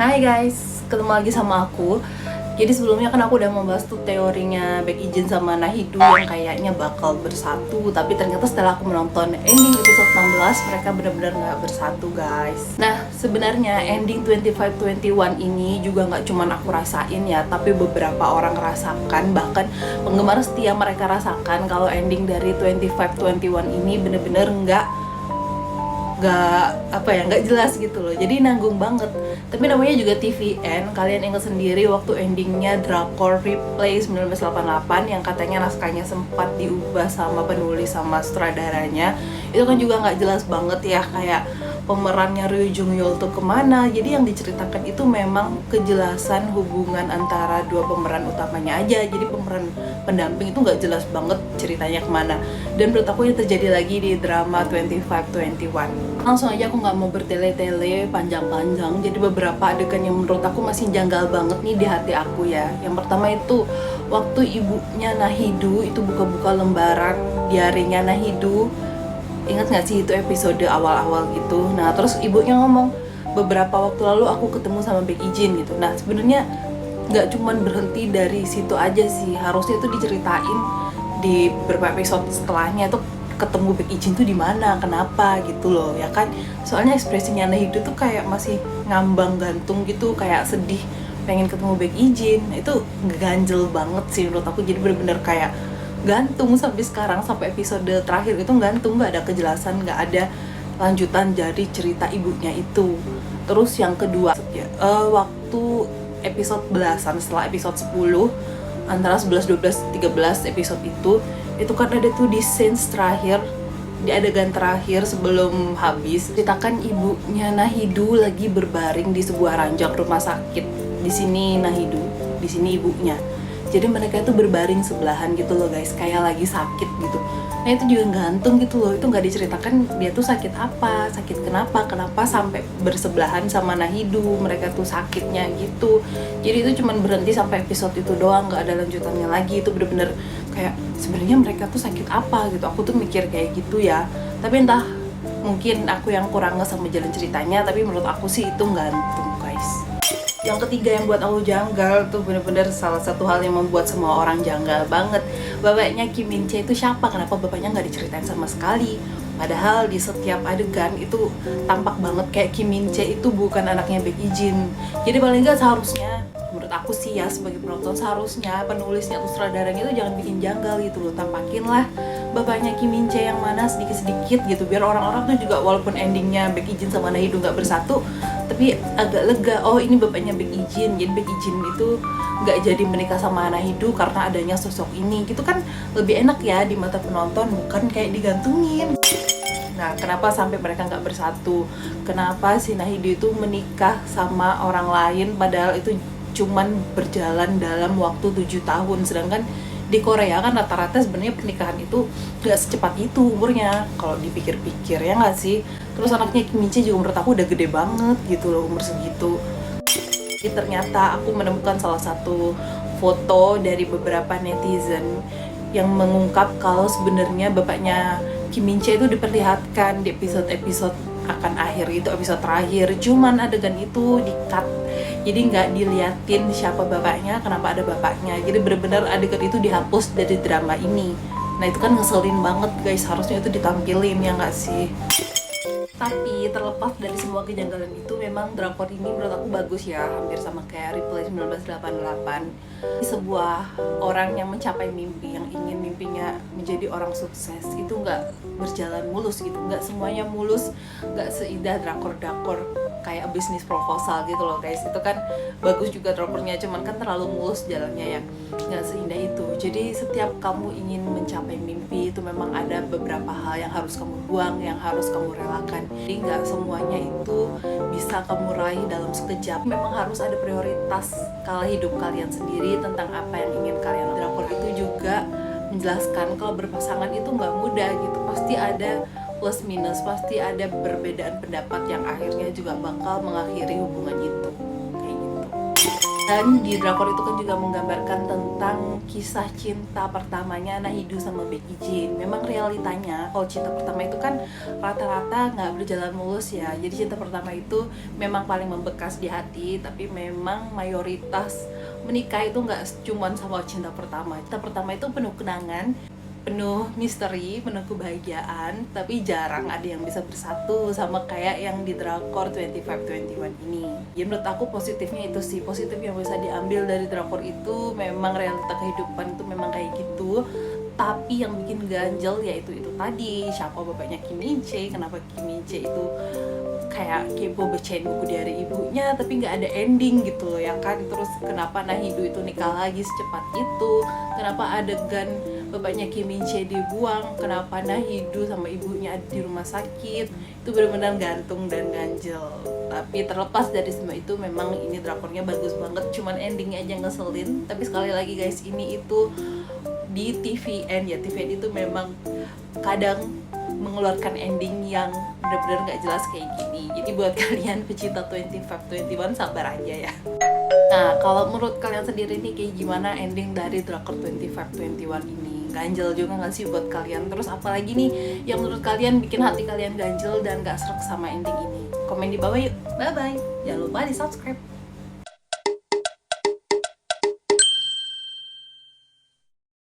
Hai guys, ketemu lagi sama aku. Jadi sebelumnya kan aku udah membahas tuh teorinya Baek Ijin sama Nahidu yang kayaknya bakal bersatu. Tapi ternyata setelah aku menonton ending episode 16, mereka benar-benar nggak bersatu guys. Nah sebenarnya ending 25-21 ini juga nggak cuman aku rasain ya, tapi beberapa orang rasakan. Bahkan penggemar setia mereka rasakan kalau ending dari 25-21 ini bener-bener nggak jelas gitu loh, jadi nanggung banget. Tapi namanya juga TVN, kalian ingat sendiri waktu endingnya drakor Replay 1988 yang katanya naskahnya sempat diubah sama penulis sama sutradaranya. Itu kan juga nggak jelas banget ya, kayak pemerannya Ryu Jung Yeol tuh kemana. Jadi yang diceritakan itu memang kejelasan hubungan antara dua pemeran utamanya aja, jadi pemeran pendamping itu nggak jelas banget ceritanya kemana. Dan menurut aku yang terjadi lagi di drama 25-21. Langsung aja aku nggak mau bertele-tele panjang-panjang. Jadi beberapa adegan yang menurut aku masih janggal banget nih di hati aku ya. Yang pertama itu waktu ibunya Nahidu itu buka-buka lembaran diarinya Nahidu. Ingat nggak sih itu episode awal-awal gitu. Nah terus ibunya ngomong, beberapa waktu lalu aku ketemu sama Baek Ijin gitu. Nah sebenarnya nggak cuman berhenti dari situ aja sih, harusnya itu diceritain di beberapa episode setelahnya tuh ketemu Baek Ijin tuh di mana, kenapa gitu loh ya kan. Soalnya ekspresinya Nahidu tuh kayak masih ngambang gantung gitu, kayak sedih pengen ketemu Baek Ijin. Itu ganjel banget sih menurut aku, jadi bener-bener kayak gantung sampai sekarang, sampai episode terakhir itu gantung, nggak ada kejelasan, nggak ada lanjutan dari cerita ibunya itu. Terus yang kedua waktu episode belasan, setelah episode 10 antara 11, 12, 13 episode itu kan ada tuh di scenes terakhir, di adegan terakhir sebelum habis, ceritakan ibunya Nahidu lagi berbaring di sebuah ranjang rumah sakit. Di sini Nahidu, di sini ibunya. Jadi mereka itu berbaring sebelahan gitu loh guys, kayak lagi sakit gitu. Nah itu juga gantung gitu loh, itu nggak diceritakan dia tuh sakit apa, sakit kenapa sampai bersebelahan sama Nahidu, mereka tuh sakitnya gitu. Jadi itu cuman berhenti sampai episode itu doang, nggak ada lanjutannya lagi. Itu bener-bener kayak sebenarnya mereka tuh sakit apa gitu, aku tuh mikir kayak gitu ya. Tapi entah, mungkin aku yang kurang nge sama jalan ceritanya, tapi menurut aku sih itu gantung guys. Yang ketiga yang buat aku janggal tuh bener-bener salah satu hal yang membuat semua orang janggal banget. Bapaknya Kim Min Chae itu siapa? Kenapa bapaknya nggak diceritain sama sekali? Padahal di setiap adegan itu tampak banget kayak Kim Min Chae itu bukan anaknya Baek Ijin. Jadi paling nggak seharusnya, menurut aku sih ya sebagai penonton, seharusnya penulisnya atau sutradaranya itu jangan bikin janggal gitu loh. Tampakin lah bapaknya Kim Min Chae yang mana sedikit-sedikit gitu, biar orang-orang tuh juga walaupun endingnya Baek Ijin sama Nahidu nggak bersatu, tapi agak lega, oh ini bapaknya Baek Ijin. Jadi Baek Ijin itu nggak jadi menikah sama Nahidu karena adanya sosok ini gitu kan, lebih enak ya di mata penonton, bukan kayak digantungin. Nah kenapa sampai mereka nggak bersatu, kenapa si Nahidu itu menikah sama orang lain padahal itu cuman berjalan dalam waktu 7 tahun, sedangkan di Korea kan rata-rata sebenarnya pernikahan itu nggak secepat itu umurnya kalau dipikir-pikir, ya nggak sih. Terus anaknya Kim Min Chae juga menurut aku udah gede banget gitu loh umur segitu. Jadi ternyata aku menemukan salah satu foto dari beberapa netizen yang mengungkap kalau sebenarnya bapaknya Kim Min Chae itu diperlihatkan di episode-episode akan akhir, itu episode terakhir, cuman adegan itu di-cut. Jadi nggak diliatin siapa bapaknya, kenapa ada bapaknya. Jadi benar-benar adegan itu dihapus dari drama ini. Nah itu kan ngeselin banget guys, harusnya itu ditampilin, ya nggak sih? Tapi terlepas dari semua kejanggalan itu, memang drakor ini menurut aku bagus ya, hampir sama kayak Replay 1988. Sebuah orang yang mencapai mimpi, yang ingin mimpinya menjadi orang sukses, itu nggak berjalan mulus gitu, nggak semuanya mulus, nggak seindah drakor-drakor kayak bisnis proposal gitu loh guys. Itu kan bagus juga drakornya, cuman kan terlalu mulus jalannya ya, nggak seindah itu. Jadi setiap kamu ingin mencapai mimpi itu memang ada beberapa hal yang harus kamu buang, yang harus kamu relakan. Jadi nggak semuanya itu bisa kamu raih dalam sekejap. Memang harus ada prioritas kala hidup kalian sendiri tentang apa yang ingin kalian. Drakor itu juga menjelaskan kalau berpasangan itu nggak mudah gitu, pasti ada plus minus, pasti ada perbedaan pendapat yang akhirnya juga bakal mengakhiri hubungan itu, kayak gitu. Dan di drakor itu kan juga menggambarkan tentang kisah cinta pertamanya Nahidu sama Becky Jin. Memang realitanya kalau cinta pertama itu kan rata-rata nggak berjalan mulus ya. Jadi cinta pertama itu memang paling membekas di hati, tapi memang mayoritas menikah itu nggak cuman sama cinta pertama. Cinta pertama itu penuh kenangan, penuh misteri, penuh kebahagiaan, tapi jarang ada yang bisa bersatu sama kayak yang di drakor 2521 ini. Ya menurut aku positifnya itu sih, positif yang bisa diambil dari drakor itu memang realita kehidupan itu memang kayak gitu. Tapi yang bikin ganjel yaitu itu tadi, siapa bapaknya Kim Min Chae, kenapa Kim Min Chae itu kayak kepo bacain buku dari ibunya tapi nggak ada ending gitu loh ya kan. Terus kenapa Nahidu itu nikah lagi secepat itu, kenapa adegan bapaknya Kim Min Chae dibuang, kenapa Nahidu sama ibunya ada di rumah sakit, itu benar-benar gantung dan ganjel. Tapi terlepas dari semua itu memang ini drakornya bagus banget, cuman endingnya aja ngeselin. Tapi sekali lagi guys, ini itu di TVN ya, TVN itu memang kadang mengeluarkan ending yang benar-benar nggak jelas kayak gini. Jadi buat kalian pecinta 2521 sabar aja ya. Nah, kalau menurut kalian sendiri nih kayak gimana ending dari drakor 2521 ini? Ganjel juga nggak sih buat kalian? Terus apalagi nih yang menurut kalian bikin hati kalian ganjel dan nggak serak sama ending ini? Komen di bawah yuk. Bye bye. Jangan lupa di subscribe.